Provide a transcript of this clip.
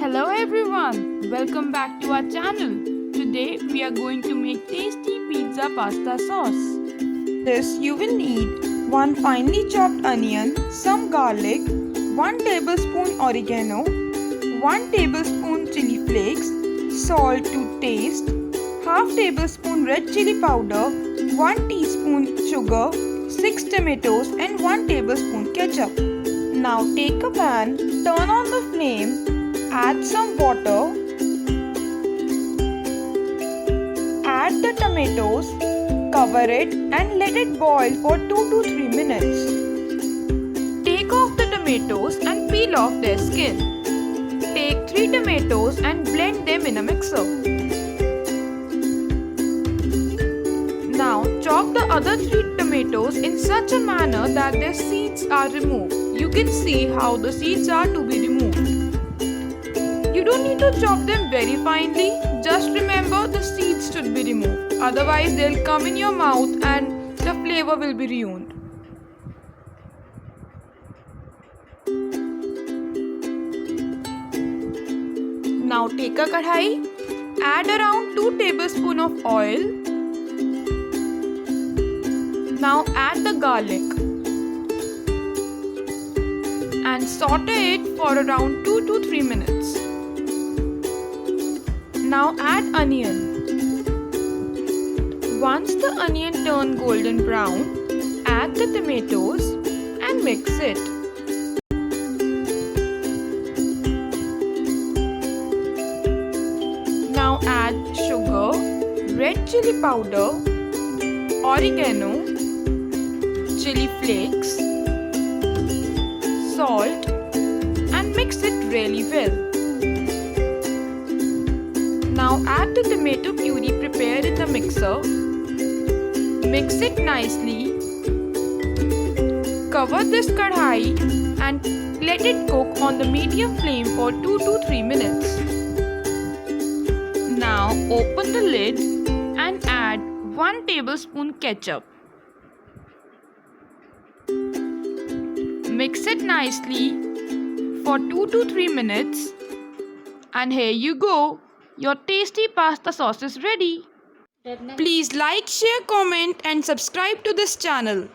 Hello everyone, welcome back to our channel. Today we are going to make tasty pizza pasta sauce. This you will need 1 finely chopped onion, some garlic, 1 tablespoon oregano, 1 tablespoon chili flakes, salt to taste, half tablespoon red chili powder, 1 teaspoon sugar, 6 tomatoes and 1 tablespoon ketchup. Now take a pan, turn on the flame, add some water, add the tomatoes, cover it and let it boil for 2 to 3 minutes. Take off the tomatoes and peel off their skin. Take 3 tomatoes and blend them in a mixer. Now chop the other 3 tomatoes in such a manner that their seeds are removed. You can see how the seeds are to be removed. You don't need to chop them very finely, just remember the seeds should be removed. Otherwise they'll come in your mouth and the flavor will be ruined. Now take a kadhai, add around 2 tablespoons of oil. Now add the garlic and saute it for around 2 to 3 minutes. Now add onion. Once the onion turns golden brown, add the tomatoes and mix it. Now add sugar, red chili powder, oregano, chili flakes, salt and mix it really well. Now add the tomato puree prepared in the mixer. Mix it nicely. Cover this kadhai and let it cook on the medium flame for 2 to 3 minutes. Now open the lid and add 1 tablespoon ketchup. Mix it nicely for 2 to 3 minutes and here you go. Your tasty pasta sauce is ready. Please like, share, comment and subscribe to this channel.